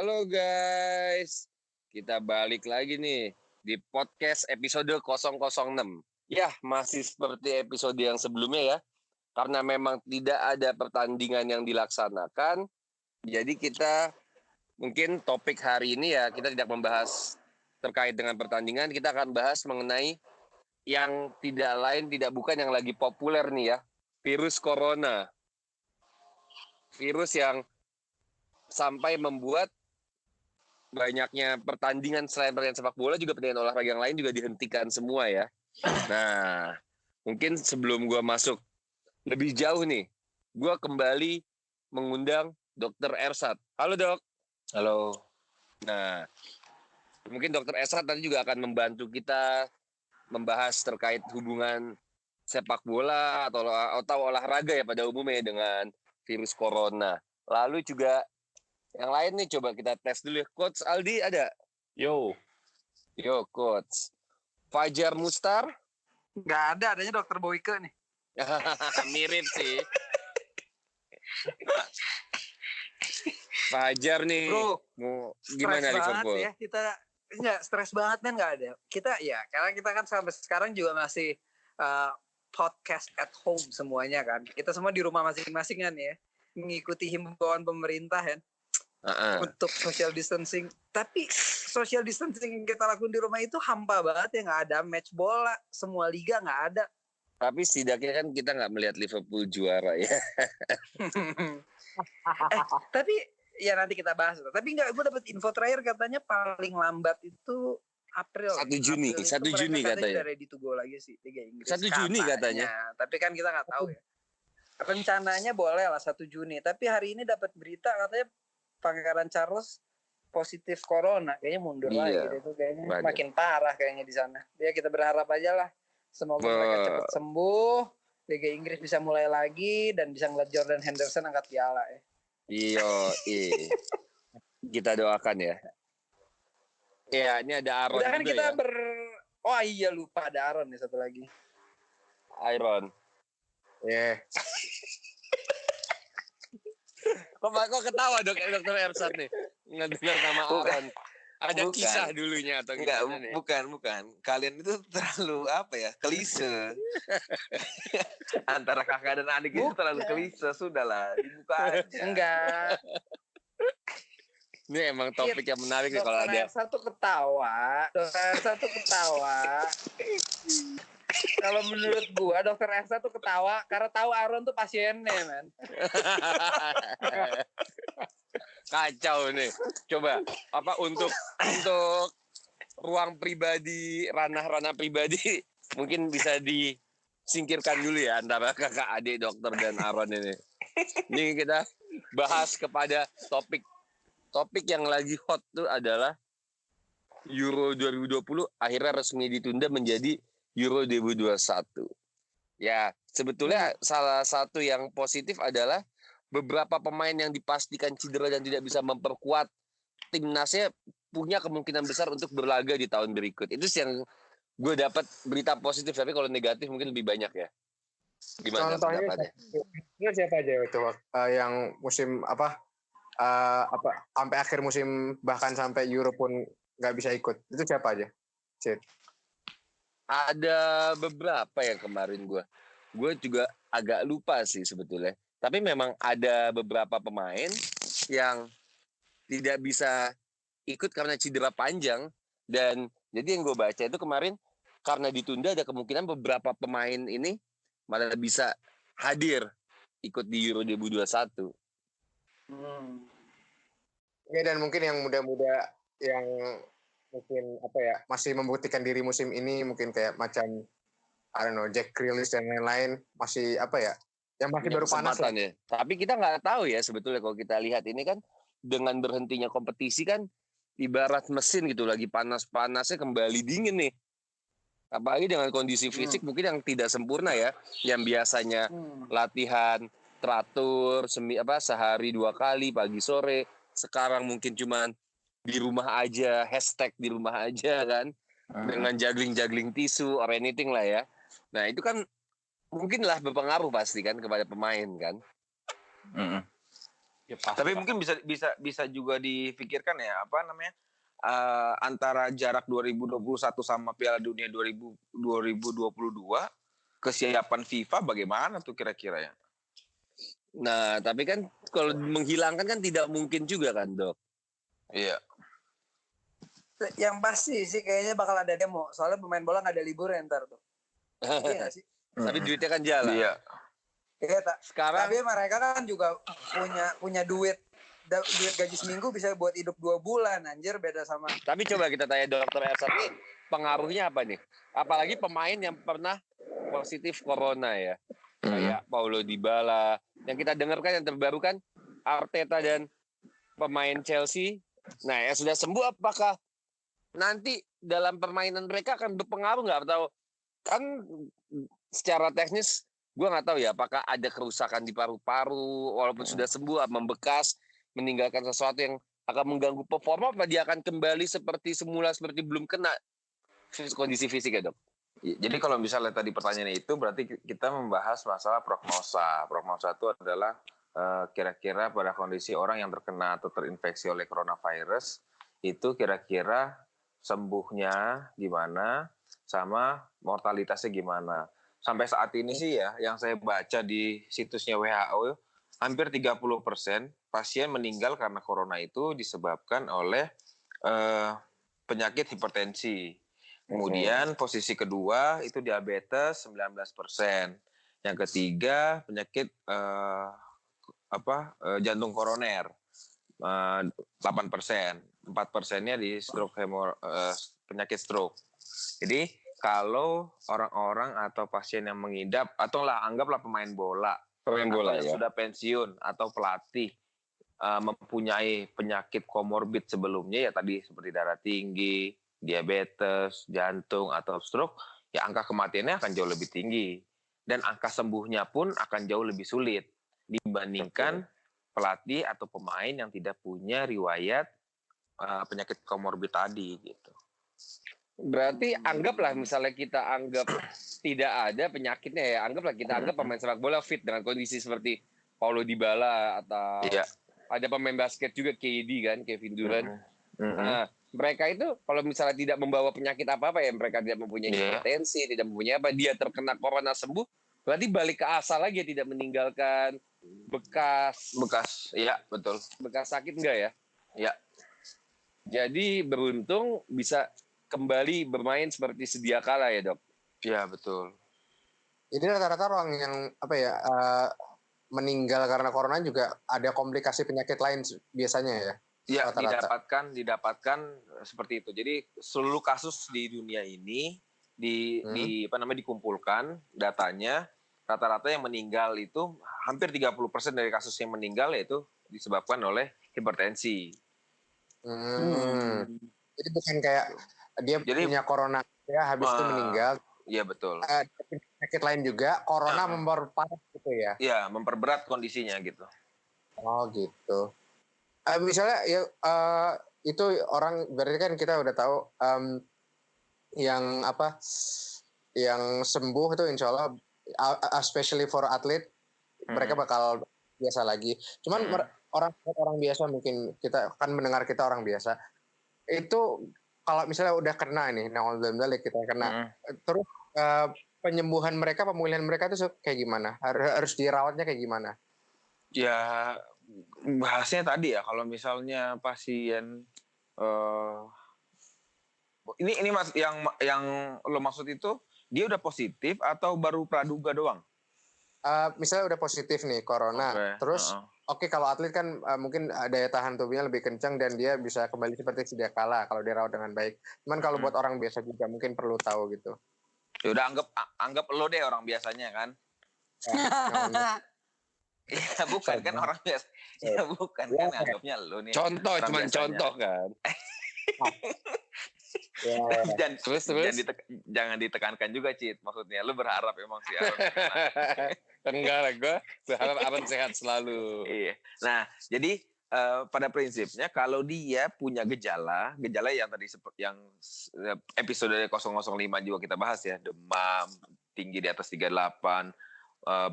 Halo guys, kita balik lagi nih di podcast episode 006. Ya, masih seperti episode yang sebelumnya ya. Karena memang tidak ada pertandingan yang dilaksanakan, jadi kita mungkin topik hari ini ya kita tidak membahas terkait dengan pertandingan, kita akan bahas mengenai yang tidak lain tidak bukan yang lagi populer nih ya, virus corona. Virus yang sampai membuat banyaknya pertandingan selain pertandingan sepak bola juga pertandingan olahraga yang lain juga dihentikan semua ya. Nah, mungkin sebelum gue masuk lebih jauh nih, gue kembali mengundang Dr. Ersat. Halo dok. Halo. Nah, mungkin Dr. Ersat tadi juga akan membantu kita membahas terkait hubungan sepak bola atau olahraga ya pada umumnya dengan virus corona. Lalu juga yang lain nih coba kita tes dulu ya. Coach Aldi ada? Yo, Coach. Fajar Mustar? Nggak ada, adanya Dokter Boyke nih. Mirip sih. Fajar nih. Bro, mau gimana Liverpool? Ya, kita nggak stres banget kan nggak ada. Kita ya, karena kita kan sampai sekarang juga masih podcast at home semuanya kan. Kita semua di rumah masing-masing kan ya, mengikuti himbauan pemerintah kan. Untuk social distancing. Tapi social distancing yang kita lakukan di rumah itu hampa banget ya, nggak ada match bola, semua liga nggak ada. Tapi setidaknya kan kita nggak melihat Liverpool juara ya. Tapi ya nanti kita bahas. Tapi nggak, gue dapat info terakhir katanya paling lambat itu April. 1 Juni, April 1 Juni katanya. Udah ready to go lagi sih Liga Inggris. 1 Juni katanya. Tapi kan kita nggak tahu ya. Rencananya boleh lah 1 Juni. Tapi hari ini dapat berita katanya Pangeran Charles positif corona, kayaknya mundur lagi gitu, kayaknya makin parah kayaknya di sana. Ya kita berharap aja lah, semoga mereka cepat sembuh, Liga Inggris bisa mulai lagi dan bisa ngeliat Jordan Henderson angkat piala ya. Iya. Kita doakan ya. Iya, ini ada Aaron. Udah kan kita ya? Oh iya lupa ada Aaron nih satu lagi. Aaron. yeah. Kok ketawa Dokter Ersat nih ngedengar nama Aaron? Ada Bukan. Kisah dulunya atau Enggak, gimana nih? bukan. Kalian itu terlalu klise. Antara kakak dan adik itu terlalu klise, sudahlah, dibuka aja. Enggak. Ini emang topik yang menarik ya kalau ada. Dokter Elsa tuh ketawa. Kalau menurut gua Dokter Elsa tuh ketawa karena tahu Aaron tuh pasiennya, man. Kacau nih. Coba untuk ruang pribadi, ranah-ranah pribadi mungkin bisa disingkirkan dulu ya antara kakak adik dokter dan Aaron ini. Ini kita bahas kepada topik yang lagi hot tuh adalah Euro 2020 akhirnya resmi ditunda menjadi Euro 2021. Ya, sebetulnya salah satu yang positif adalah beberapa pemain yang dipastikan cedera dan tidak bisa memperkuat timnasnya punya kemungkinan besar untuk berlaga di tahun berikut. Itu sih yang gue dapat berita positif, tapi kalau negatif mungkin lebih banyak ya. Gimana pendapatnya? Siapa aja itu yang musim sampai akhir musim bahkan sampai Euro pun nggak bisa ikut. Itu siapa aja? Cid. Ada beberapa yang kemarin gue juga agak lupa sih sebetulnya. Tapi memang ada beberapa pemain yang tidak bisa ikut karena cedera panjang. Dan jadi yang gue baca itu kemarin karena ditunda ada kemungkinan beberapa pemain ini malah bisa hadir ikut di Euro 2021. Ya, dan mungkin yang muda-muda yang mungkin masih membuktikan diri musim ini, mungkin kayak macam Jack Grealish dan lain-lain masih yang masih baru panas lah. Ya. Tapi kita nggak tahu ya sebetulnya kalau kita lihat ini kan dengan berhentinya kompetisi kan ibarat mesin gitu, lagi panas-panasnya kembali dingin nih. Apalagi dengan kondisi fisik mungkin yang tidak sempurna ya, yang biasanya latihan teratur sehari 2 kali pagi sore, sekarang mungkin cuman di rumah aja, #di rumah aja kan, dengan juggling tisu or anything lah ya. Nah itu kan mungkin lah berpengaruh pasti kan kepada pemain kan. Ya, pasti, Tapi Pak. mungkin bisa juga difikirkan ya, apa namanya? Antara jarak 2021 sama Piala Dunia 2022, kesiapan FIFA bagaimana tuh kira-kira ya? Nah, tapi kan kalau menghilangkan kan tidak mungkin juga kan, Dok. Iya. Yang pasti sih kayaknya bakal ada demo. Soalnya pemain bola nggak ada libur ntar tuh. Iya nggak sih? Tapi duitnya kan jalan. Iya. Iya, Sekarang tapi mereka kan juga punya duit gaji seminggu bisa buat hidup 2 bulan, anjir, beda sama. Tapi coba kita tanya Dokter Ersat nih, pengaruhnya apa nih? Apalagi pemain yang pernah positif corona ya. Kayak Paulo Dybala. Yang kita dengarkan yang terbaru kan Arteta dan pemain Chelsea. Nah, yang sudah sembuh apakah nanti dalam permainan mereka akan berpengaruh nggak? Atau kan secara teknis gue nggak tahu ya apakah ada kerusakan di paru-paru walaupun sudah sembuh, membekas, meninggalkan sesuatu yang akan mengganggu performa, apa dia akan kembali seperti semula seperti belum kena kondisi fisik ya, Dok? Jadi kalau misalnya tadi pertanyaannya itu berarti kita membahas masalah prognosa. Prognosa itu adalah kira-kira pada kondisi orang yang terkena atau terinfeksi oleh coronavirus itu kira-kira sembuhnya gimana sama mortalitasnya gimana. Sampai saat ini sih ya yang saya baca di situsnya WHO hampir 30% pasien meninggal karena corona itu disebabkan oleh penyakit hipertensi. Kemudian posisi kedua itu diabetes 19%. Yang ketiga penyakit jantung koroner 8%. 4%-nya di stroke penyakit stroke. Jadi kalau orang-orang atau pasien yang mengidap atau anggaplah pemain bola yang ya. sudah pensiun atau pelatih mempunyai penyakit komorbid sebelumnya ya tadi seperti darah tinggi, diabetes, jantung atau stroke, ya angka kematiannya akan jauh lebih tinggi dan angka sembuhnya pun akan jauh lebih sulit dibandingkan pelatih atau pemain yang tidak punya riwayat penyakit komorbid tadi gitu. Berarti anggaplah misalnya kita anggap tidak ada penyakitnya ya, anggaplah kita anggap pemain sepak bola fit dengan kondisi seperti Paulo Dybala atau ada pemain basket juga KD kan, Kevin Durant. Nah, mereka itu kalau misalnya tidak membawa penyakit apa-apa ya, mereka tidak mempunyai hipertensi, tidak mempunyai apa, dia terkena corona sembuh, berarti balik ke asal lagi, tidak meninggalkan bekas, ya betul. Bekas sakit enggak ya? Ya. Jadi beruntung bisa kembali bermain seperti sedia kala ya, Dok? Ya, betul. Jadi rata-rata orang yang meninggal karena corona juga ada komplikasi penyakit lain biasanya ya? Ya, didapatkan seperti itu. Jadi seluruh kasus di dunia ini dikumpulkan datanya, rata-rata yang meninggal itu hampir 30% dari kasus yang meninggal yaitu disebabkan oleh hipertensi. Jadi bukan kayak dia punya corona ya habis itu meninggal. Iya betul. Penyakit lain juga, corona memperparah gitu ya? Iya, memperberat kondisinya gitu. Oh gitu. Misalnya ya itu orang berarti kan kita udah tahu yang sembuh itu insya Allah, especially for atlet mereka bakal biasa lagi. Cuman orang biasa mungkin kita akan mendengar kita orang biasa itu kalau misalnya udah kena nih, kita kena terus penyembuhan mereka, pemulihan mereka itu kayak gimana? Harus dirawatnya kayak gimana? Ya bahasnya tadi ya kalau misalnya pasien ini mas yang lo maksud itu dia udah positif atau baru praduga doang? Misalnya udah positif nih corona, terus kalau atlet kan mungkin daya tahan tubuhnya lebih kencang dan dia bisa kembali seperti sedia kala kalau dirawat dengan baik. Cuman kalau buat orang biasa juga mungkin perlu tahu gitu. Ya udah anggap lo deh orang biasanya kan. Ya bukan kan orang biasa. Ya bukan kan anggapnya lo nih. Contoh kan. Jangan ditekankan juga, Cid. Maksudnya lu berharap emang sih Aaron. Enggak lah, gue berharap Aaron sehat selalu. Iya. Nah, jadi pada prinsipnya kalau dia punya gejala yang tadi yang episode 005 juga kita bahas ya, demam tinggi di atas 38,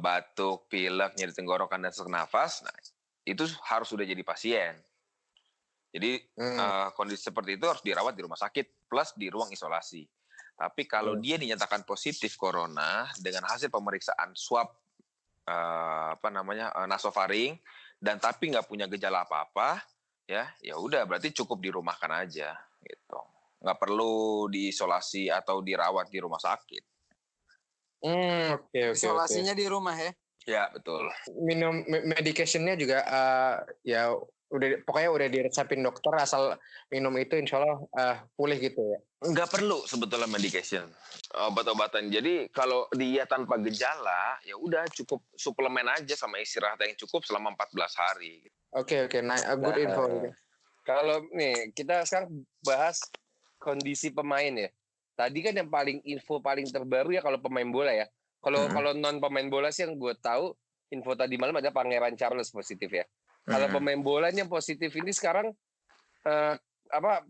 batuk, pilek, nyeri tenggorokan dan sesak nafas. Nah, itu harus sudah jadi pasien. Jadi kondisi seperti itu harus dirawat di rumah sakit plus di ruang isolasi. Tapi kalau dia dinyatakan positif corona dengan hasil pemeriksaan swab nasofaring dan tapi nggak punya gejala apa-apa, ya udah berarti cukup dirumahkan aja gitu. Nggak perlu diisolasi atau dirawat di rumah sakit. Oke. Isolasinya di rumah ya. Ya betul. Minum medicationnya juga pokoknya udah diresepin dokter, asal minum itu insya Allah pulih gitu ya. Nggak perlu sebetulnya medication, obat-obatan. Jadi kalau dia tanpa gejala, ya udah cukup suplemen aja sama istirahat yang cukup selama 14 hari. Oke, nah, good info. Kalau nih kita sekarang bahas kondisi pemain ya. Tadi kan yang info paling terbaru ya kalau pemain bola ya. Kalau non pemain bola sih yang gue tahu info tadi malam ada Pangeran Charles positif ya. Kalau pemain bolanya positif ini sekarang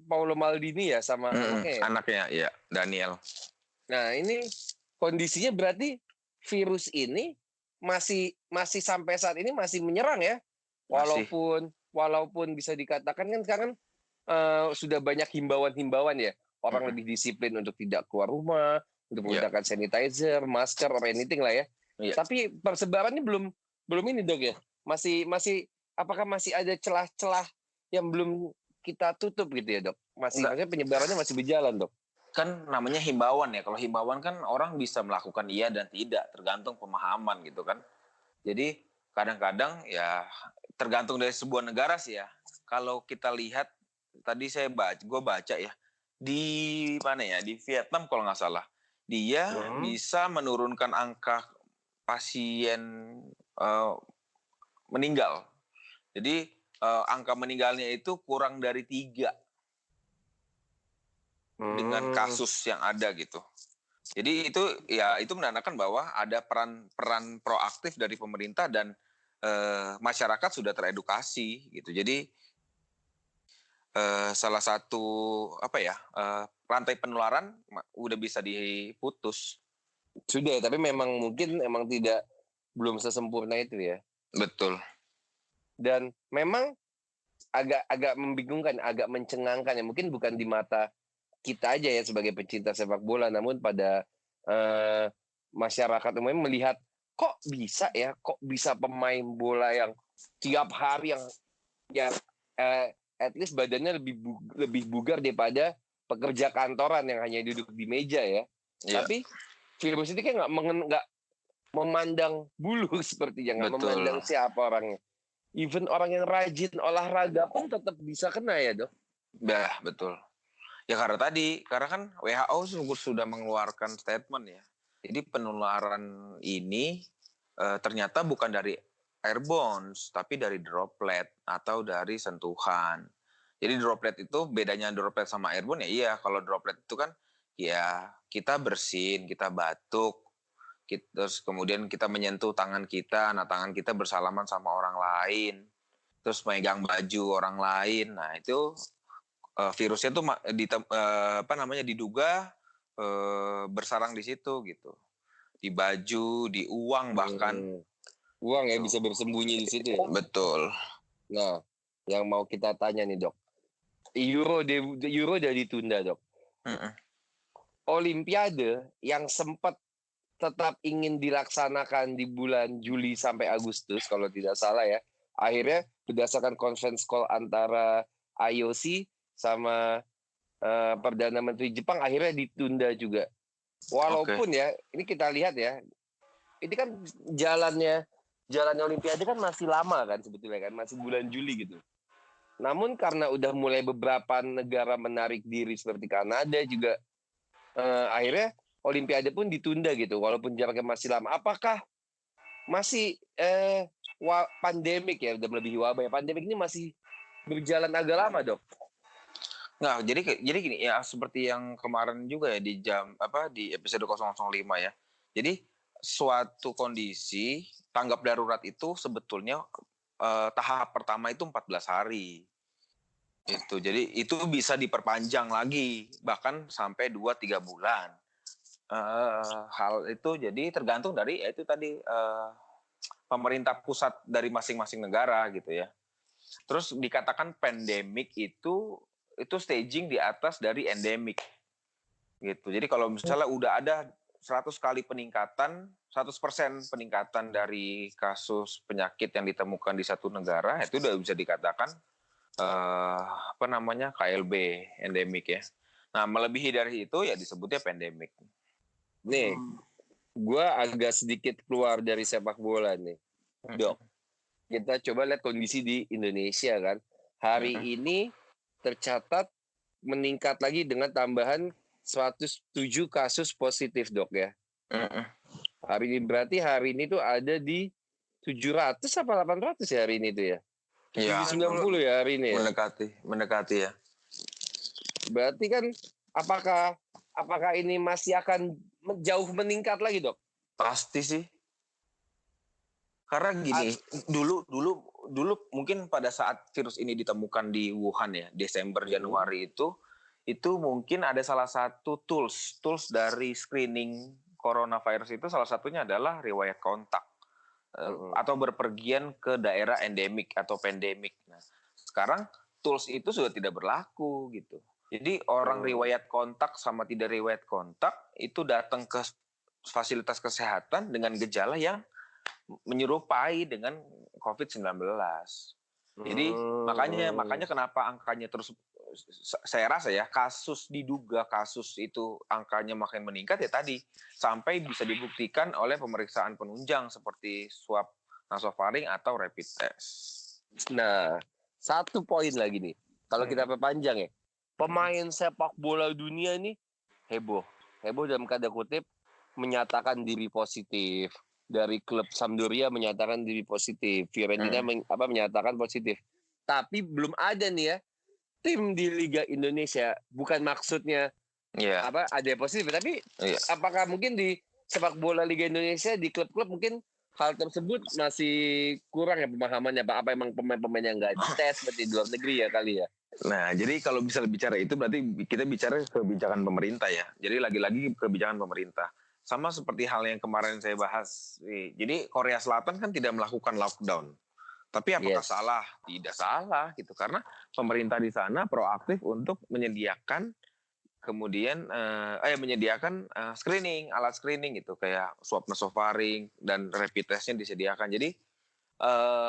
Paulo Maldini ya sama anaknya ya Daniel. Nah ini kondisinya berarti virus ini masih sampai saat ini masih menyerang ya. Walaupun bisa dikatakan kan sekarang sudah banyak himbauan ya. Orang lebih disiplin untuk tidak keluar rumah, untuk menggunakan sanitizer, masker, or anything lah ya. Tapi persebarannya belum ini dok ya. Masih apakah masih ada celah-celah yang belum kita tutup gitu ya dok? Maksudnya penyebarannya masih berjalan dok? Kan namanya himbauan ya. Kalau himbauan kan orang bisa melakukan iya dan tidak, tergantung pemahaman gitu kan. Jadi kadang-kadang ya tergantung dari sebuah negara sih ya. Kalau kita lihat tadi gue baca ya di mana ya, di Vietnam kalau nggak salah, dia bisa menurunkan angka pasien meninggal. Jadi angka meninggalnya itu kurang dari 3 dengan kasus yang ada gitu. Jadi itu menandakan bahwa ada peran proaktif dari pemerintah dan masyarakat sudah teredukasi gitu. Jadi salah satu rantai penularan udah bisa diputus. Sudah, tapi mungkin belum sesempurna itu ya. Betul. Dan memang agak membingungkan, agak mencengangkan ya. Mungkin bukan di mata kita aja ya sebagai pecinta sepak bola, namun pada masyarakat umumnya melihat kok bisa pemain bola yang tiap hari yang at least badannya lebih bugar daripada pekerja kantoran yang hanya duduk di meja ya. Tapi virus ini kan nggak memandang bulu sepertinya, nggak memandang siapa orangnya. Even orang yang rajin olahraga pun tetap bisa kena ya dok. Betul. Ya karena kan WHO sudah mengeluarkan statement ya. Jadi penularan ini ternyata bukan dari airborne, tapi dari droplet atau dari sentuhan. Jadi droplet itu bedanya droplet sama airborne ya iya. Kalau droplet itu kan ya kita bersin, kita batuk, terus kemudian kita menyentuh tangan kita, nah tangan kita bersalaman sama orang lain, terus megang baju orang lain. Nah itu virusnya tuh diduga bersarang di situ gitu, di baju, di uang bahkan. Uang ya bisa bersembunyi di situ ya? Betul. Nah, yang mau kita tanya nih dok, Euro udah ditunda dok. Olimpiade yang sempat tetap ingin dilaksanakan di bulan Juli sampai Agustus kalau tidak salah ya, akhirnya berdasarkan conference call antara IOC sama Perdana Menteri Jepang akhirnya ditunda juga. Walaupun ya, ini kita lihat ya, ini kan jalannya Olimpiade kan masih lama kan sebetulnya kan, masih bulan Juli gitu. Namun karena udah mulai beberapa negara menarik diri seperti Kanada juga, akhirnya Olimpiade pun ditunda gitu, walaupun jaraknya masih lama. Apakah masih pandemik ya, udah melebihi wabah ya, pandemik ini masih berjalan agak lama dok? Nah, jadi gini ya, seperti yang kemarin juga ya di episode 005 ya. Jadi suatu kondisi tanggap darurat itu sebetulnya tahap pertama itu 14 hari. Jadi itu bisa diperpanjang lagi bahkan sampai 2-3 bulan. Hal itu jadi tergantung dari itu tadi pemerintah pusat dari masing-masing negara gitu ya. Terus dikatakan pandemik itu staging di atas dari endemik gitu. Jadi kalau misalnya udah ada 100 kali peningkatan, 100% peningkatan dari kasus penyakit yang ditemukan di satu negara, itu udah bisa dikatakan KLB, endemik ya. Nah, melebihi dari itu ya disebutnya pandemik. Nih, gue agak sedikit keluar dari sepak bola nih, Dok. Kita coba lihat kondisi di Indonesia kan. Hari ini tercatat meningkat lagi dengan tambahan 107 kasus positif, Dok ya. Berarti hari ini tuh ada di 700 apa 800 ya hari ini tuh ya? Iya. 90 ya hari ini ya? Mendekati ya. Berarti kan apakah ini masih akan jauh meningkat lagi, Dok? Pasti sih. Karena gini, dulu mungkin pada saat virus ini ditemukan di Wuhan ya, Desember Januari itu mungkin ada salah satu tools dari screening coronavirus itu salah satunya adalah riwayat kontak atau berpergian ke daerah endemik atau pandemik. Nah, sekarang tools itu sudah tidak berlaku gitu. Jadi orang riwayat kontak sama tidak riwayat kontak itu datang ke fasilitas kesehatan dengan gejala yang menyerupai dengan COVID-19. Jadi makanya kenapa angkanya terus, saya rasa ya diduga kasus itu angkanya makin meningkat ya tadi sampai bisa dibuktikan oleh pemeriksaan penunjang seperti swab nasofaring atau rapid test. Nah, satu poin lagi nih. Kalau kita perpanjang ya, pemain sepak bola dunia ini heboh dalam kata kutip menyatakan diri positif. Dari klub Sampdoria menyatakan diri positif, Fiorentina menyatakan positif. Tapi belum ada nih ya tim di Liga Indonesia, bukan maksudnya ada yang positif, tapi apakah mungkin di sepak bola Liga Indonesia di klub-klub mungkin hal tersebut masih kurang ya pemahamannya, apa emang pemain-pemain yang nggak dites seperti di luar negeri ya kali ya. Nah, jadi kalau bisa bicara itu berarti kita bicara kebijakan pemerintah ya. Jadi lagi-lagi kebijakan pemerintah. Sama seperti hal yang kemarin saya bahas. Jadi Korea Selatan kan tidak melakukan lockdown. Tapi apakah salah? Tidak salah gitu. Karena pemerintah di sana proaktif untuk menyediakan screening, alat screening gitu kayak swab nasofaring dan rapid testnya disediakan. Jadi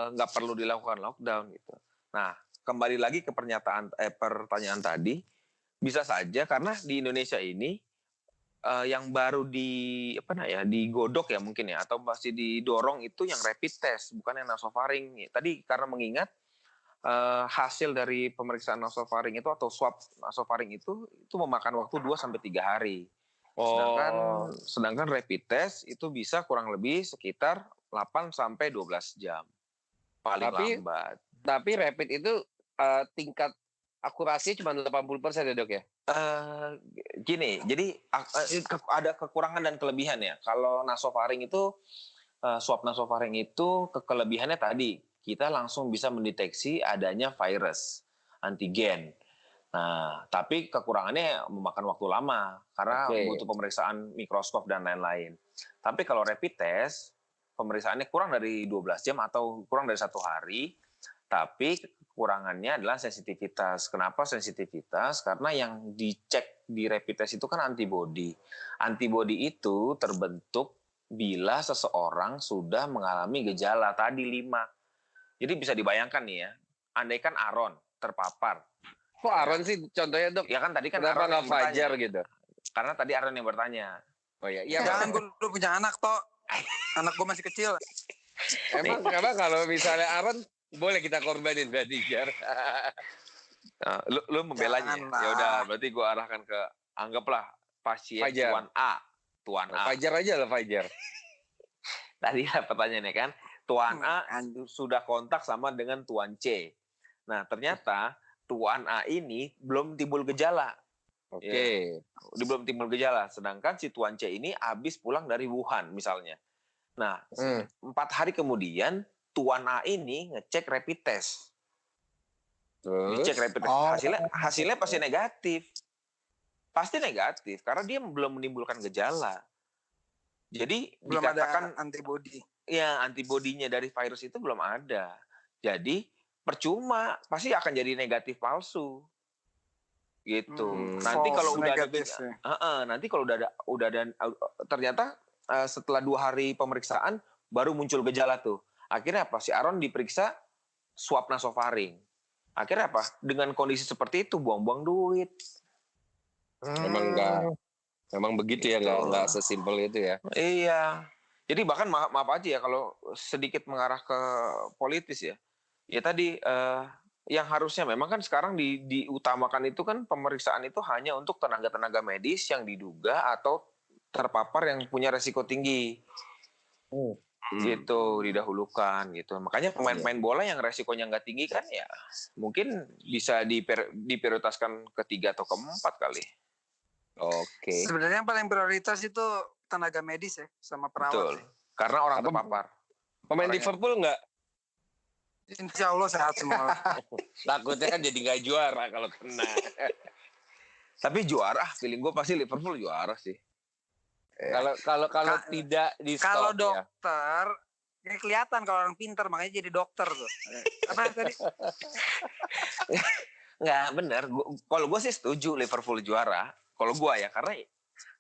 nggak perlu dilakukan lockdown gitu. Nah, kembali lagi ke pertanyaan tadi, bisa saja karena di Indonesia ini yang baru digodok ya mungkin ya atau masih didorong itu yang rapid test bukan yang nasofaring. Tadi karena mengingat hasil dari pemeriksaan nasofaring itu atau swab nasofaring itu memakan waktu 2-3 hari. Sedangkan rapid test itu bisa kurang lebih sekitar 8-12 jam. Paling lambat. Tapi rapid itu tingkat akurasi cuma 80% ya, Dok ya? Gini, jadi ada kekurangan dan kelebihan ya. Kalau nasofaring itu swab nasofaring itu kelebihannya tadi kita langsung bisa mendeteksi adanya virus antigen. Nah, tapi kekurangannya memakan waktu lama karena butuh pemeriksaan mikroskop dan lain-lain. Tapi kalau rapid test pemeriksaannya kurang dari 12 jam atau kurang dari 1 hari. Tapi kekurangannya adalah sensitivitas. Kenapa sensitivitas? Karena yang dicek di rapid test itu kan antibodi. Antibodi itu terbentuk bila seseorang sudah mengalami gejala tadi 5. Jadi bisa dibayangkan nih ya, andaikan Aaron terpapar. Kok Aaron sih contohnya, Dok? Ya kan tadi kan kenapa Aaron nggak Fajar gitu? Karena tadi Aaron yang bertanya. Oh iya. Jangan, gue punya anak toh. Anak gue masih kecil. Emang kalau misalnya Aaron boleh kita korbanin berarti Jar. Lu membelanya. Ya udah, berarti gue arahkan ke anggaplah pasien Fajar. Tuan A. Fajar aja lah Fajar. Tadi pertanyaannya kan, Tuan A sudah kontak sama dengan Tuan C. Nah, ternyata Tuan A ini belum timbul gejala. Oke. Dia belum timbul gejala. Sedangkan si Tuan C ini habis pulang dari Wuhan misalnya. Nah, 4 hari kemudian Tuan A ini ngecek rapid test. Dicek rapid test. Hasilnya pasti negatif. Pasti negatif karena dia belum menimbulkan gejala. Jadi belum dikatakan ada antibodi. ya antibodinya dari virus itu belum ada. Jadi percuma, pasti akan jadi negatif palsu. Gitu. Nanti kalau udah ada nanti kalau udah ada ternyata setelah 2 hari pemeriksaan baru muncul gejala tuh. Akhirnya apa? Si Aaron diperiksa swab nasofaring. Akhirnya apa? Dengan kondisi seperti itu buang-buang duit. Memang begitu ya, nggak sesimpel itu ya. Iya. Jadi bahkan maaf aja ya kalau sedikit mengarah ke politis ya. Ya tadi yang harusnya memang kan sekarang diutamakan itu kan pemeriksaan itu hanya untuk tenaga-tenaga medis yang diduga atau terpapar yang punya resiko tinggi. Gitu didahulukan gitu. Makanya pemain-pemain bola yang resikonya nggak tinggi kan ya mungkin bisa diprioritaskan ketiga atau keempat kali. Oke. Sebenarnya yang paling prioritas itu tenaga medis ya sama perawat. Betul. Karena orang terpapar. Pemain Liverpool nggak? Insya Allah sehat semua. Takutnya kan jadi nggak juara kalau kena. Tapi juara, feeling gue pasti Liverpool juara sih. Kalau tidak di stop. Kalau dokter, ya kelihatan kalau orang pintar makanya jadi dokter tuh. Apa tadi? Nggak benar. Kalau gue sih setuju Liverpool juara. Kalau gue ya, karena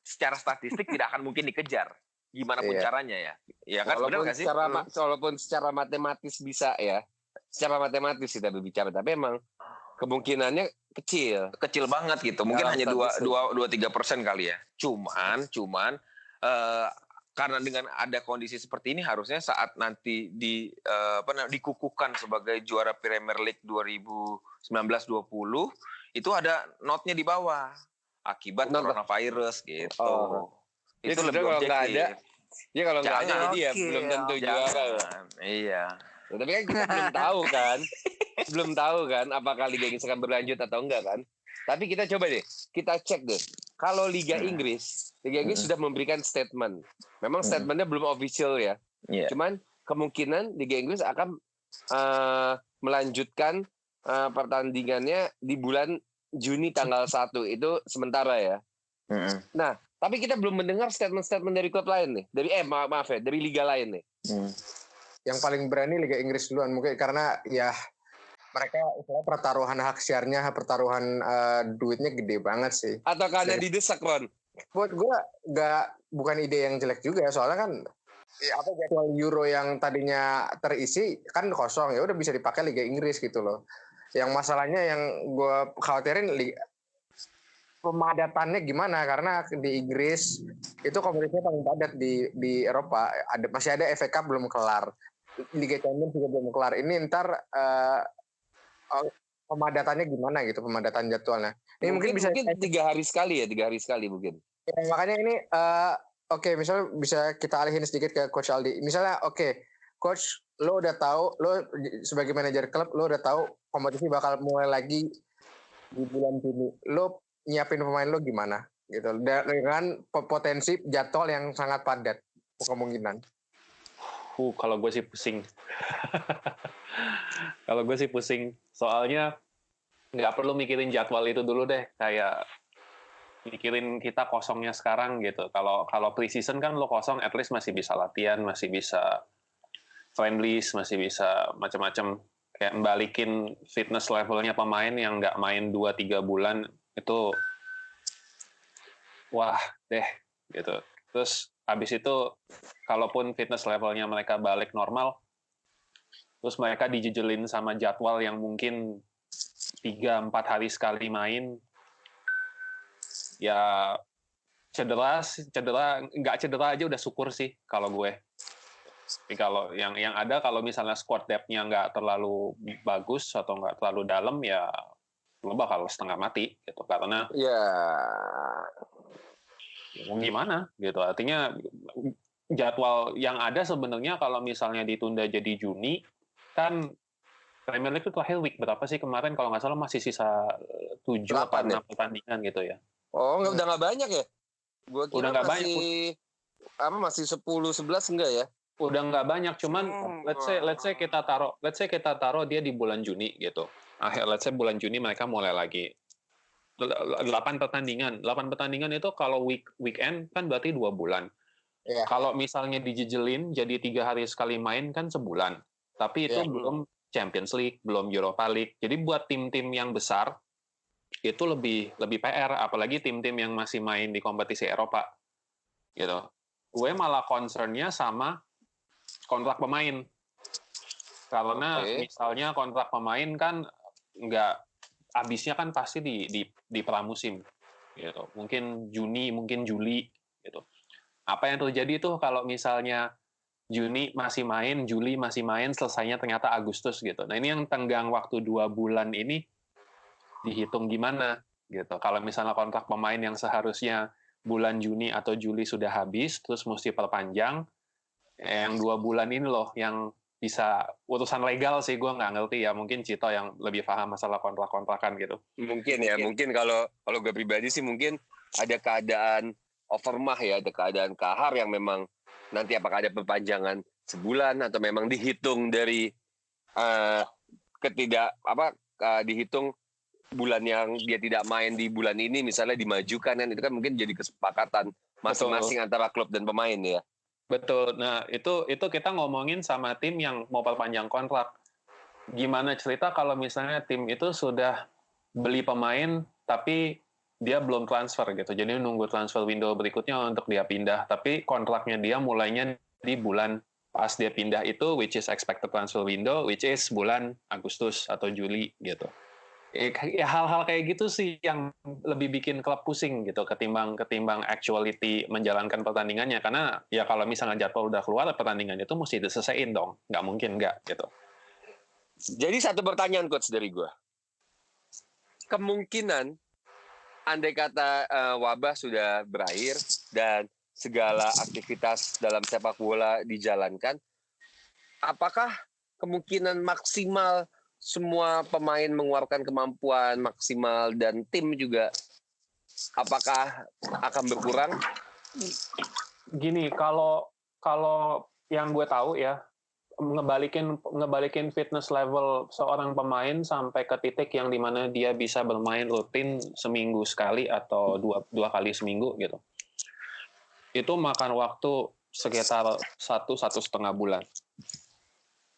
secara statistik tidak akan mungkin dikejar. Gimana pun caranya ya. Ya kan walaupun benar nggak sih? Walaupun secara matematis bisa ya. Secara matematis kita berbicara, tapi emang kemungkinannya kecil banget gitu. Mungkin hanya 2-3% kali ya. Cuman karena dengan ada kondisi seperti ini harusnya saat nanti dikukuhkan sebagai juara Premier League 2019-20 itu ada note-nya di bawah akibat coronavirus gitu. Itu lebih kalau nggak ada. Ya kalau nggak ada jadi ya belum tentu juara. Iya. Ya, tapi kan kita belum tahu kan apakah Liga Inggris akan berlanjut atau enggak kan. Tapi kita coba deh, kita cek deh. Kalau Liga Inggris sudah memberikan statement. Memang statementnya belum official ya. Yeah. Cuman kemungkinan Liga Inggris akan melanjutkan pertandingannya di bulan Juni tanggal 1 itu sementara ya. Nah, tapi kita belum mendengar statement-statement dari klub lain nih. Dari liga lain nih. Yang paling berani Liga Inggris duluan mungkin karena ya mereka pertaruhan hak siarnya, pertaruhan duitnya gede banget sih. Atau karena didesak, Ron? Buat gue bukan ide yang jelek juga ya, soalnya kan jadwal Euro yang tadinya terisi kan kosong, ya udah bisa dipakai Liga Inggris gitu loh. Yang masalahnya yang gue khawatirin pemadatannya gimana, karena di Inggris itu kompetisinya paling padat di Eropa. Masih ada FA Cup belum kelar, Liga Champions juga belum kelar. Ini ntar pemadatannya gimana gitu, pemadatan jadwalnya. Ini mungkin 3 hari sekali mungkin. Ya, makanya ini oke, misalnya bisa kita alihin sedikit ke Coach Aldi. Misalnya Coach, lo udah tahu, lo sebagai manajer klub, lo udah tahu kompetisi bakal mulai lagi di bulan Juni. Lo nyiapin pemain lo gimana gitu dengan potensi jadwal yang sangat padat kemungkinan. Kalau gue sih pusing. Soalnya nggak perlu mikirin jadwal itu dulu deh, kayak mikirin kita kosongnya sekarang gitu. Kalau pre-season kan lo kosong, at least masih bisa latihan, masih bisa friendlies, masih bisa macam-macam, kayak balikin fitness levelnya pemain yang nggak main 2-3 bulan itu wah deh gitu. Terus habis itu kalaupun fitness levelnya mereka balik normal, terus mereka dijejelin sama jadwal yang mungkin 3-4 hari sekali main, ya cedera nggak cedera aja udah syukur sih kalau gue. Tapi kalau yang ada, kalau misalnya squad depth-nya nggak terlalu bagus atau nggak terlalu dalam, ya lo bakal setengah mati gitu, karena mau gimana gitu. Artinya jadwal yang ada sebenarnya kalau misalnya ditunda jadi Juni, kan Premier League itu terakhir week berapa sih kemarin, kalau nggak salah masih sisa 7 atau 6 pertandingan gitu ya. Udah nggak banyak ya? Gua kira udah nggak banyak. Masih 10-11 enggak ya? Udah nggak banyak, cuman let's say kita taruh dia di bulan Juni gitu. Let's say bulan Juni mereka mulai lagi 8 pertandingan. 8 pertandingan itu kalau weekend kan berarti 2 bulan. Iya. Kalau misalnya dijejelin jadi 3 hari sekali main kan sebulan. Tapi itu Iya. belum Champions League, belum Europa League. Jadi buat tim-tim yang besar itu lebih PR, apalagi tim-tim yang masih main di kompetisi Eropa. Gitu. Gue malah concern-nya sama kontrak pemain. Karena misalnya kontrak pemain kan nggak habisnya kan pasti di pramusim. Gitu. Mungkin Juni, mungkin Juli gitu. Apa yang terjadi tuh kalau misalnya Juni masih main, Juli masih main, selesainya ternyata Agustus gitu. Nah ini yang tenggang waktu 2 bulan ini dihitung gimana gitu. Kalau misalnya kontrak pemain yang seharusnya bulan Juni atau Juli sudah habis, terus mesti perpanjang, yang 2 bulan ini loh yang bisa urusan legal sih, gue nggak ngerti ya. Mungkin Cito yang lebih paham masalah kontrak-kontrakan gitu. Mungkin kalau gue pribadi sih mungkin ada keadaan overmah ya, ada keadaan kahar yang memang nanti apakah ada perpanjangan sebulan atau memang dihitung dari dihitung bulan yang dia tidak main di bulan ini misalnya dimajukan kan, itu kan mungkin jadi kesepakatan masing-masing antara klub dan pemain ya. Betul. Nah, itu kita ngomongin sama tim yang mau perpanjang kontrak. Gimana cerita kalau misalnya tim itu sudah beli pemain tapi dia belum transfer gitu. Jadi nunggu transfer window berikutnya untuk dia pindah, tapi kontraknya dia mulainya di bulan pas dia pindah itu, which is expected transfer window, which is bulan Agustus atau Juli gitu. Ya hal-hal kayak gitu sih yang lebih bikin klub pusing gitu ketimbang actuality menjalankan pertandingannya, karena ya kalau misalnya jadwal udah keluar pertandingan itu mesti diselesaiin dong, nggak mungkin nggak gitu. Jadi satu pertanyaan coach dari gue, kemungkinan andai kata wabah sudah berakhir dan segala aktivitas dalam sepak bola dijalankan, apakah kemungkinan maksimal semua pemain mengeluarkan kemampuan maksimal dan tim juga apakah akan berkurang? Gini, kalau yang gue tahu ya, ngebalikin fitness level seorang pemain sampai ke titik yang dimana dia bisa bermain rutin seminggu sekali atau dua kali seminggu gitu, itu makan waktu sekitar 1,5 bulan.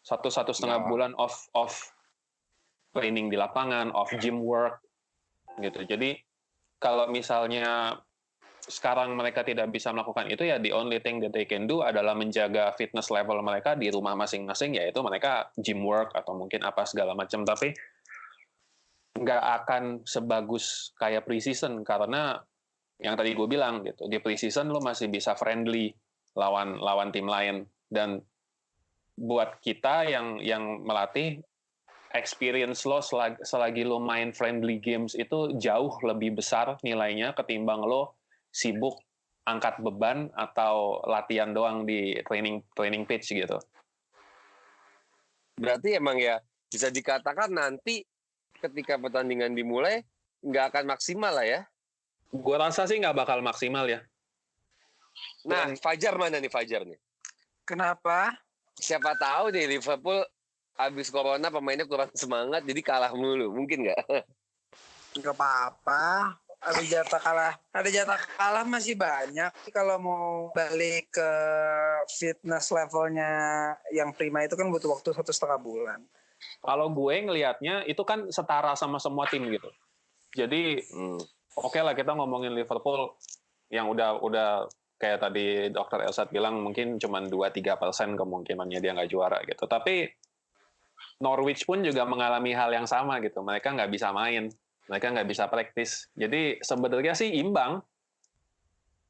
1,5 bulan off training di lapangan, off gym work gitu. Jadi kalau misalnya sekarang mereka tidak bisa melakukan itu, ya the only thing that they can do adalah menjaga fitness level mereka di rumah masing-masing, yaitu mereka gym work atau mungkin apa segala macam. Tapi nggak akan sebagus kayak preseason, karena yang tadi gue bilang gitu, di preseason lo masih bisa friendly lawan tim lain, dan buat kita yang melatih, experience lo selagi lo main friendly games itu jauh lebih besar nilainya ketimbang lo sibuk angkat beban atau latihan doang di training pitch gitu. Berarti emang ya bisa dikatakan nanti ketika pertandingan dimulai nggak akan maksimal lah ya? Gue rasa sih nggak bakal maksimal ya. Nah, Fajar mana nih Fajar nih? Kenapa? Siapa tahu nih Liverpool habis corona pemainnya kurang semangat jadi kalah mulu, mungkin nggak? Nggak apa-apa. Ada jatah kalah masih banyak. Kalau mau balik ke fitness levelnya yang prima itu kan butuh waktu 1,5 bulan. Kalau gue ngelihatnya itu kan setara sama semua tim gitu. Jadi oke lah kita ngomongin Liverpool yang udah kayak tadi Dr. Elsat bilang mungkin cuma 2-3% kemungkinannya dia nggak juara gitu. Tapi Norwich pun juga mengalami hal yang sama gitu. Mereka nggak bisa main. Mereka nggak bisa praktis. Jadi sebenarnya sih imbang.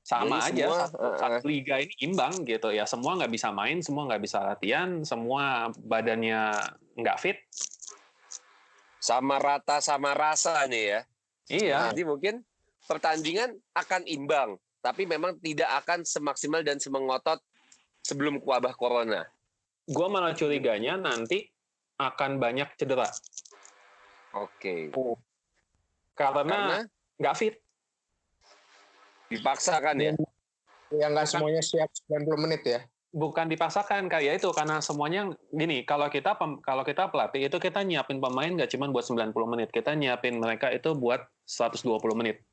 Sama jadi aja, satu liga ini imbang gitu ya. Semua nggak bisa main, semua nggak bisa latihan, semua badannya nggak fit. Sama rata sama rasa nih ya. Iya. Jadi mungkin pertandingan akan imbang. Tapi memang tidak akan semaksimal dan semengotot sebelum wabah corona. Gue malah curiganya nanti akan banyak cedera. Oke. Karena nggak fit. Dipaksakan ya? Ya nggak semuanya siap 90 menit ya? Bukan dipaksakan, kayak itu karena semuanya gini. Kalau kita pelatih itu kita nyiapin pemain nggak cuma buat 90 menit, kita nyiapin mereka itu buat 120 menit.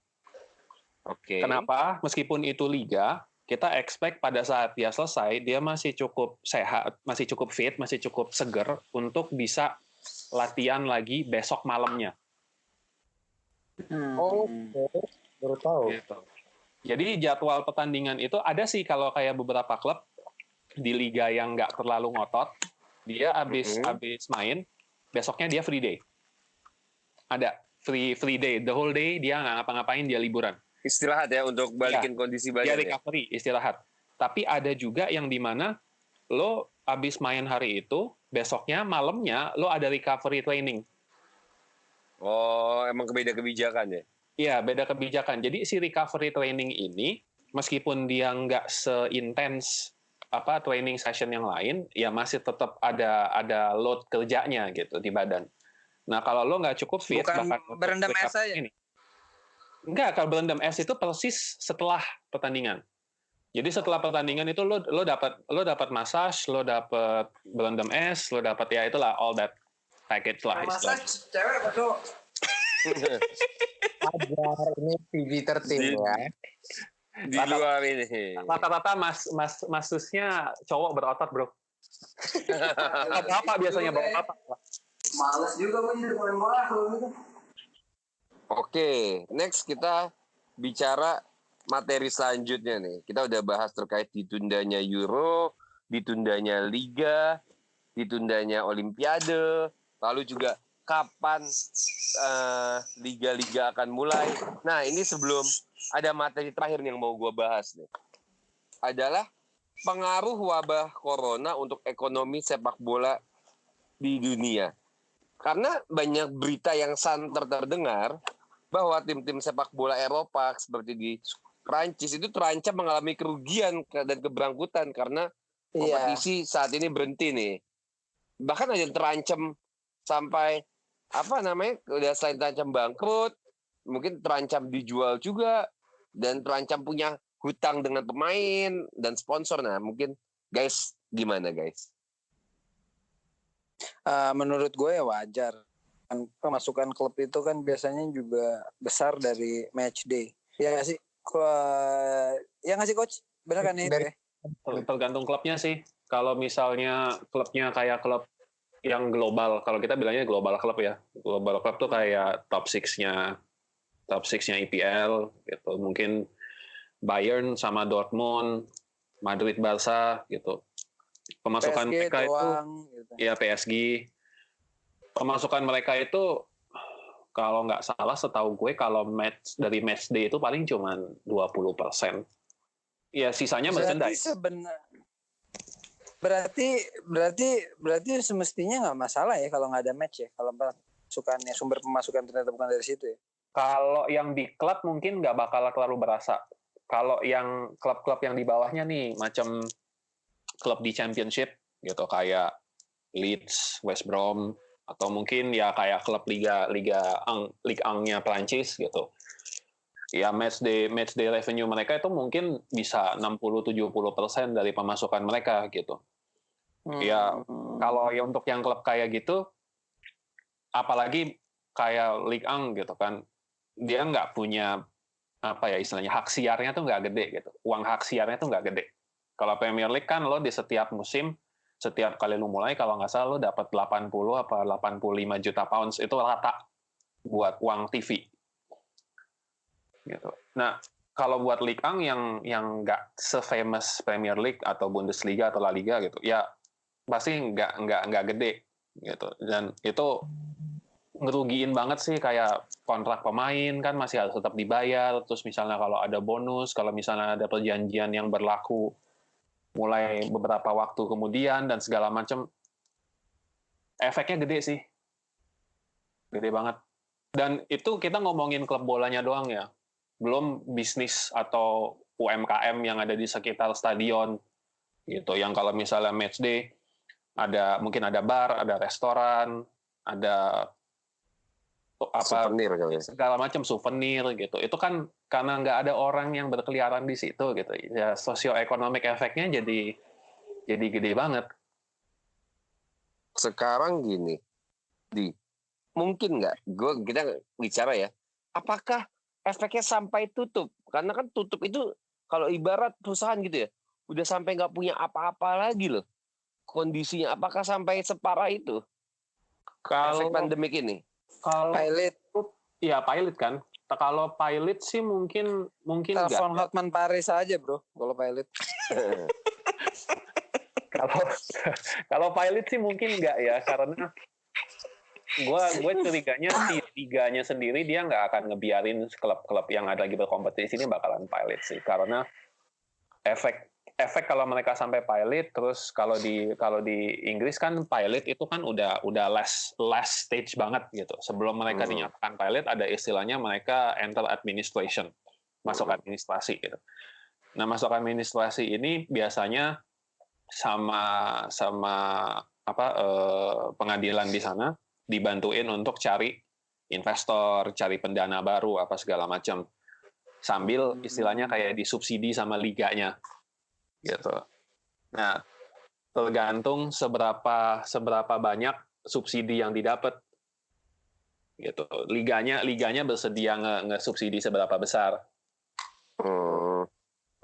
Oke. Kenapa? Meskipun itu liga, kita expect pada saat dia selesai, dia masih cukup sehat, masih cukup fit, masih cukup seger untuk bisa latihan lagi besok malamnya. Oh, baru tahu. Gitu. Jadi jadwal pertandingan itu ada sih kalau kayak beberapa klub di liga yang nggak terlalu ngotot, dia abis main, besoknya dia free day. Ada free day, the whole day dia nggak ngapa-ngapain, dia liburan. Istirahat ya untuk balikin kondisi badan. Dia recovery, istirahat. Tapi ada juga yang dimana lo abis main hari itu, besoknya malamnya lo ada recovery training. Oh, emang beda kebijakan ya? Iya, beda kebijakan. Jadi si recovery training ini, meskipun dia nggak seintens training session yang lain, ya masih tetap ada load kerjanya gitu di badan. Nah kalau lo nggak cukup fit, Bukan berendam es aja. Enggak, kalau berendam es itu persis setelah pertandingan. Jadi setelah pertandingan itu lo dapat massage, lo dapat berendam es, lo dapat ya itulah all that package lah. Massage cewek apa cowok? Ajar, ini PG-13 ya. Di luar ini. Rata-rata masusnya cowok berotot, bro. Bapak biasanya bapak. Males juga gue jadi pemain bola kalau gitu. Oke, next kita bicara materi selanjutnya nih. Kita udah bahas terkait ditundanya Euro, ditundanya Liga, ditundanya Olimpiade, lalu juga kapan liga-liga akan mulai. Nah, ini sebelum ada materi terakhir yang mau gue bahas nih. Adalah pengaruh wabah corona untuk ekonomi sepak bola di dunia. Karena banyak berita yang santer terdengar bahwa tim-tim sepak bola Eropa seperti di Prancis itu terancam mengalami kerugian dan keberangkutan karena kompetisi saat ini berhenti nih. Bahkan ada yang terancam sampai udah selain terancam bangkrut, mungkin terancam dijual juga dan terancam punya hutang dengan pemain dan sponsor. Nah, mungkin guys gimana guys? Menurut gue ya wajar. Pemasukan klub itu kan biasanya juga besar dari match day. Ya nggak sih? Ya nggak sih coach? Benar kan itu ya? Tergantung klubnya sih. Kalau misalnya klubnya kayak klub yang global, kalau kita bilangnya global klub ya. Global klub tuh kayak top 6-nya EPL gitu. Mungkin Bayern sama Dortmund, Madrid, Barca gitu. Pemasukan PSG mereka doang, itu gitu. Ya PSG. Pemasukan mereka itu kalau nggak salah setahu gue kalau dari match day itu paling cuma 20%. Ya sisanya merchandise. Berarti semestinya nggak masalah ya kalau nggak ada match ya. Kalau sumber pemasukan ternyata bukan dari situ ya. Kalau yang di klub mungkin nggak bakal terlalu berasa. Kalau yang klub-klub yang di bawahnya nih macam klub di Championship gitu kayak Leeds, West Brom atau mungkin ya kayak klub Ligue 1-nya Prancis gitu. Ya match day revenue mereka itu mungkin bisa 60-70% dari pemasukan mereka gitu. Ya kalau ya untuk yang klub kayak gitu, apalagi kayak Ligue 1 gitu kan, dia nggak punya istilahnya hak siarnya tuh nggak gede gitu. Uang hak siarnya tuh nggak gede. Kalau Premier League kan lo di setiap musim, setiap kali lo mulai kalau nggak salah lo dapat 80 apa 85 juta pounds itu rata buat uang TV. Gitu. Nah, kalau buat Ligue 1 yang nggak se-famous Premier League atau Bundesliga atau La Liga gitu, ya pasti nggak gede gitu. Dan itu ngerugiin banget sih, kayak kontrak pemain kan masih harus tetap dibayar, terus misalnya kalau ada bonus, kalau misalnya ada perjanjian yang berlaku mulai beberapa waktu kemudian dan segala macam, efeknya gede sih, gede banget. Dan itu kita ngomongin klub bolanya doang ya, belum bisnis atau UMKM yang ada di sekitar stadion gitu, yang kalau misalnya match day mungkin ada bar, ada restoran, ada souvenir segala macam souvenir gitu. Itu kan karena nggak ada orang yang berkeliaran di situ gitu. Ya sosioekonomik efeknya jadi gede banget. Sekarang gini, mungkin nggak? Kita bicara ya. Apakah efeknya sampai tutup? Karena kan tutup itu kalau ibarat perusahaan gitu ya, udah sampai nggak punya apa-apa lagi loh. Kondisinya apakah sampai separah itu efek Kalau pandemik ini? kalau Pilot, ya pilot kan. Kalau pilot sih mungkin enggak. telepon Hotman Paris aja bro, kalau pilot. Kalau kalau pilot sih mungkin enggak ya, karena gue curiganya si liganya sendiri dia nggak akan ngebiarin klub-klub yang ada lagi berkompetisi ini bakalan pilot sih, karena efek kalau mereka sampai pilot, terus kalau di Inggris kan pilot itu kan udah last stage banget gitu. Sebelum mereka dinyatakan pilot ada istilahnya mereka enter administration, masuk administrasi gitu. Nah, masuk administrasi ini biasanya sama pengadilan di sana dibantuin untuk cari investor, cari pendana baru apa segala macam. Sambil istilahnya kayak disubsidi sama liganya. Gitu. Nah, tergantung seberapa banyak subsidi yang didapat. Gitu. Liganya bersedia nge-subsidi seberapa besar.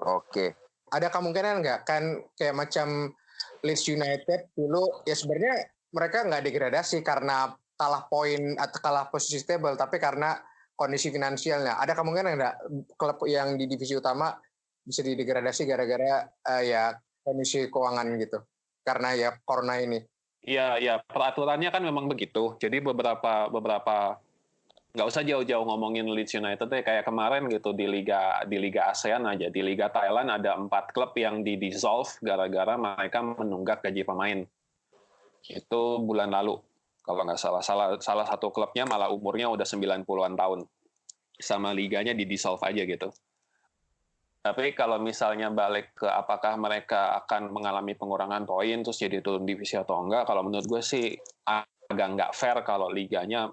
Oke. Ada kemungkinan nggak kan kayak macam Leeds United dulu ya sebenarnya mereka nggak degradasi karena kalah poin atau kalah posisi stable, tapi karena kondisi finansialnya. Ada kemungkinan nggak klub yang di divisi utama bisa didegradasi gara-gara ya kondisi keuangan gitu? Karena ya corona ini. Iya, peraturannya kan memang begitu. Jadi beberapa nggak usah jauh-jauh ngomongin Leeds United deh, kayak kemarin gitu di Liga ASEAN aja, di Liga Thailand ada 4 klub yang di-dissolve gara-gara mereka menunggak gaji pemain. Itu bulan lalu. Kalau nggak salah satu klubnya malah umurnya udah 90-an tahun. Sama liganya di-dissolve aja gitu. Tapi kalau misalnya balik ke apakah mereka akan mengalami pengurangan poin terus jadi turun divisi atau enggak, kalau menurut gue sih agak nggak fair kalau liganya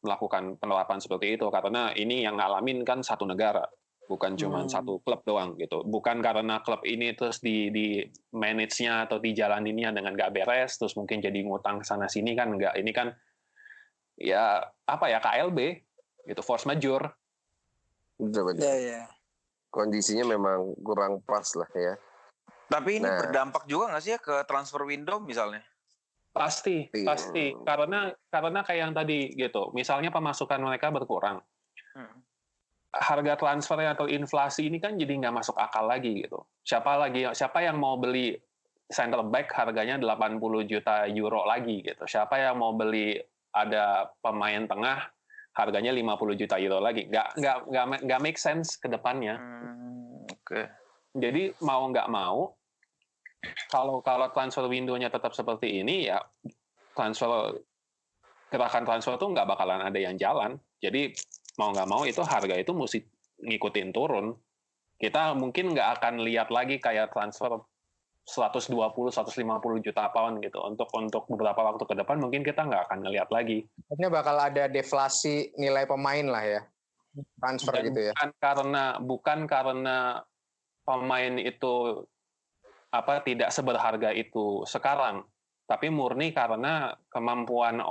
melakukan penerapan seperti itu, karena ini yang ngalamin kan satu negara, bukan cuma satu klub doang gitu. Bukan karena klub ini terus di manage-nya atau dijalaninnya dengan nggak beres terus mungkin jadi ngutang sana sini, kan nggak. Ini kan ya apa ya, KLB gitu, force majeure. Betul. Iya. Kondisinya memang kurang pas lah ya. Tapi ini berdampak juga nggak sih ya ke transfer window misalnya? Pasti. Karena kayak yang tadi gitu. Misalnya pemasukan mereka berkurang. Harga transfer atau inflasi ini kan jadi nggak masuk akal lagi gitu. Siapa yang mau beli center back harganya 80 juta euro lagi gitu. Siapa yang mau beli ada pemain tengah harganya 50 juta euro lagi. Nggak make sense ke depannya. Oke. Jadi mau nggak mau, kalau transfer window-nya tetap seperti ini, ya gerakan transfer tuh nggak bakalan ada yang jalan. Jadi mau nggak mau itu harga itu mesti ngikutin turun. Kita mungkin nggak akan lihat lagi kayak transfer 120-150 juta pound gitu. Untuk beberapa waktu ke depan mungkin kita nggak akan ngelihat lagi. Artinya bakal ada deflasi nilai pemain lah ya, transfer. Dan gitu ya. Bukan karena pemain itu tidak seberharga itu sekarang, tapi murni karena kemampuan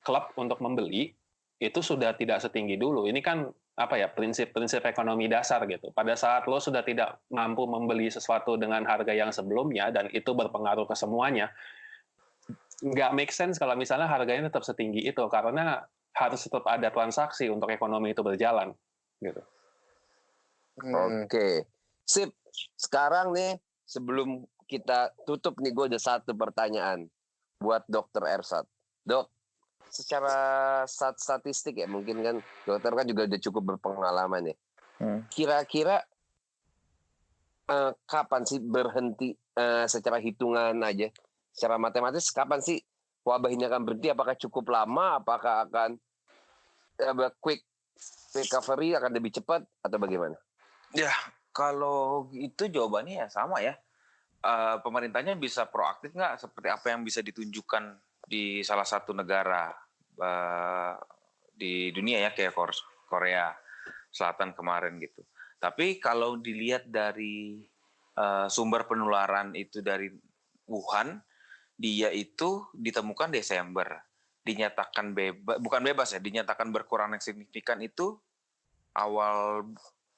klub untuk membeli itu sudah tidak setinggi dulu. Ini kan prinsip-prinsip ekonomi dasar gitu. Pada saat lo sudah tidak mampu membeli sesuatu dengan harga yang sebelumnya dan itu berpengaruh ke semuanya, nggak make sense kalau misalnya harganya tetap setinggi itu, karena harus tetap ada transaksi untuk ekonomi itu berjalan gitu. Oke. Sip. Sekarang nih sebelum kita tutup nih, gue ada satu pertanyaan buat Dr. Ersat. Dok, secara statistik ya, mungkin kan dokter kan juga udah cukup berpengalaman ya. Kira-kira kapan sih berhenti secara hitungan aja, secara matematis kapan sih wabah ini akan berhenti? Apakah cukup lama? Apakah akan quick recovery, akan lebih cepat atau bagaimana? Ya, kalau itu jawabannya ya sama ya. Pemerintahnya bisa proaktif nggak seperti apa yang bisa ditunjukkan di salah satu negara di dunia ya, kayak Korea Selatan kemarin gitu. Tapi kalau dilihat dari sumber penularan itu dari Wuhan, dia itu ditemukan Desember, dinyatakan dinyatakan berkurang yang signifikan itu awal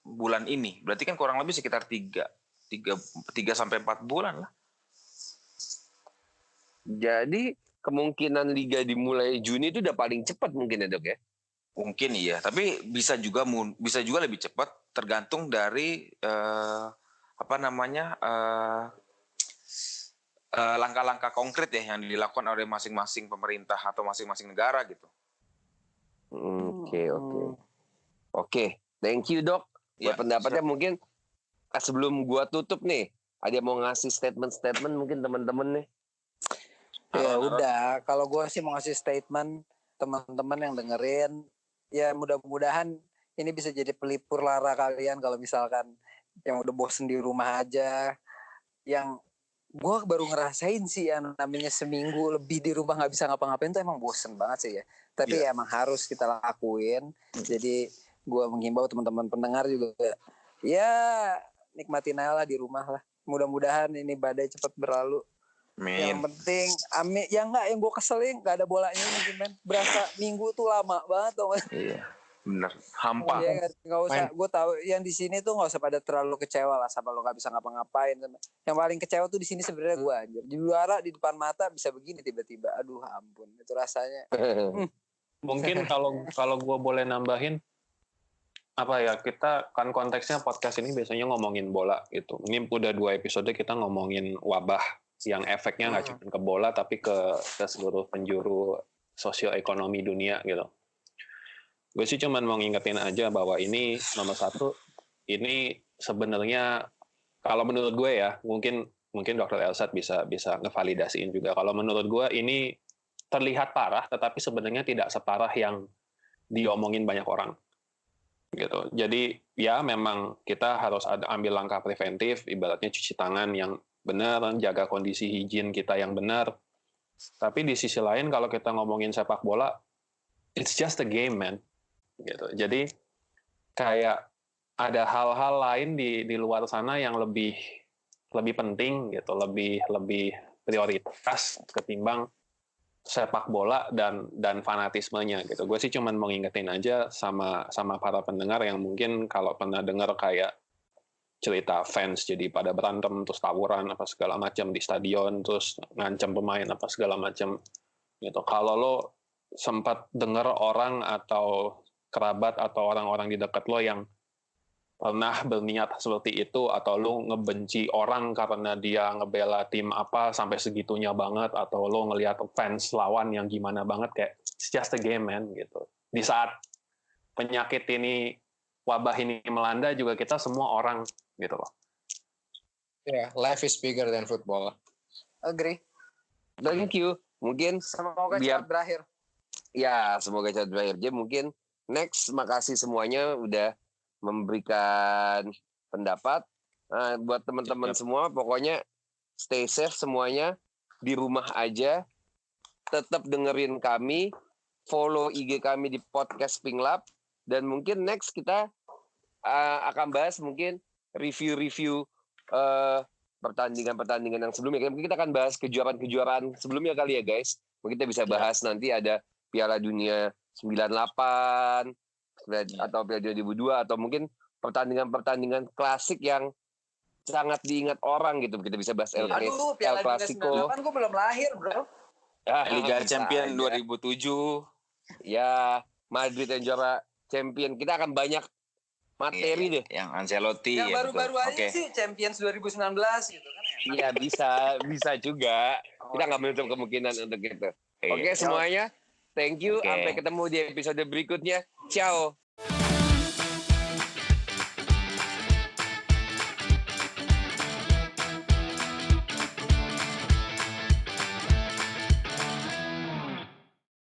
bulan ini. Berarti kan kurang lebih sekitar 3 sampai 4 bulan lah. Jadi kemungkinan liga dimulai Juni itu udah paling cepat mungkin ya Dok ya? Mungkin iya, tapi bisa juga lebih cepat tergantung dari langkah-langkah konkret ya yang dilakukan oleh masing-masing pemerintah atau masing-masing negara gitu. Oke, thank you Dok. Buat pendapatnya mungkin sebelum gua tutup nih, ada yang mau ngasih statement mungkin teman-teman nih. Ya udah, kalau gue sih mau ngasih statement teman-teman yang dengerin, ya mudah-mudahan ini bisa jadi pelipur lara kalian kalau misalkan yang udah bosen di rumah aja. Yang gue baru ngerasain sih yang namanya seminggu lebih di rumah nggak bisa ngapa-ngapain tuh emang bosen banget sih ya. Tapi ya emang harus kita lakuin. Jadi gue menghimbau teman-teman pendengar juga, ya nikmatin aja lah di rumah lah. Mudah-mudahan ini badai cepat berlalu. Yang penting yang gue keselin nggak ada bolanya mungkin men. Berasa minggu tuh lama banget tuh. Iya, bener. Hampa. Ya, nggak usah. Gue tahu yang di sini tuh nggak usah pada terlalu kecewa lah sama lo nggak bisa ngapa-ngapain. Yang paling kecewa tuh di sini sebenarnya gue anjir. Di luar di depan mata bisa begini tiba-tiba. Aduh ampun itu rasanya. Mungkin kalau gue boleh nambahin, apa ya, kita kan konteksnya podcast ini biasanya ngomongin bola gitu. Ini udah 2 episode kita ngomongin wabah yang efeknya nggak cuma ke bola tapi ke seluruh penjuru sosioekonomi dunia gitu. Gue sih cuman mau ngingetin aja bahwa ini nomor 1, ini sebenarnya kalau menurut gue ya, mungkin Dr. Elsat bisa ngevalidasiin juga. Kalau menurut gue ini terlihat parah, tetapi sebenarnya tidak separah yang diomongin banyak orang. Gitu. Jadi ya memang kita harus ambil langkah preventif, ibaratnya cuci tangan yang benar, jaga kondisi higien kita yang benar. Tapi di sisi lain kalau kita ngomongin sepak bola, it's just a game, man. Gitu. Jadi kayak ada hal-hal lain di luar sana yang lebih penting gitu, lebih prioritas ketimbang sepak bola dan fanatismenya gitu. Gue sih cuman mau ngingetin aja sama para pendengar yang mungkin kalau pernah dengar kayak cerita fans jadi pada berantem terus tawuran apa segala macam di stadion terus ngancam pemain apa segala macam gitu. Kalau lo sempat dengar orang atau kerabat atau orang-orang di dekat lo yang pernah berniat seperti itu atau lo ngebenci orang karena dia ngebela tim apa sampai segitunya banget atau lo ngelihat fans lawan yang gimana banget, kayak it's just a game, man, gitu. Di saat penyakit ini, wabah ini melanda juga kita semua orang gitu loh. Yeah, life is bigger than football. Agree. Thank you. Mungkin semoga cepat berakhir. Ya, semoga cepat berakhir. Jadi mungkin next, makasih semuanya udah memberikan pendapat. Nah, buat teman-teman semua, pokoknya stay safe semuanya, di rumah aja, tetap dengerin kami, follow IG kami di podcast Pink Lab, dan mungkin next kita akan bahas mungkin review pertandingan yang sebelumnya. Mungkin kita akan bahas kejuaraan sebelumnya kali ya guys. Mungkin kita bisa bahas nanti ada Piala Dunia 98 atau Piala Dunia 2002 atau mungkin pertandingan klasik yang sangat diingat orang gitu. Kita bisa bahas El Clasico. Piala Dunia 98 gue belum lahir, bro. Liga Champion 2007. Ya, Madrid yang juara Champion. Kita akan banyak materi deh. Yang Ancelotti. Yang baru-baru aja sih Champions 2019 gitu kan. Iya, bisa juga. Kita nggak menutup kemungkinan untuk itu. Oke, semuanya. Thank you. Sampai ketemu di episode berikutnya. Ciao.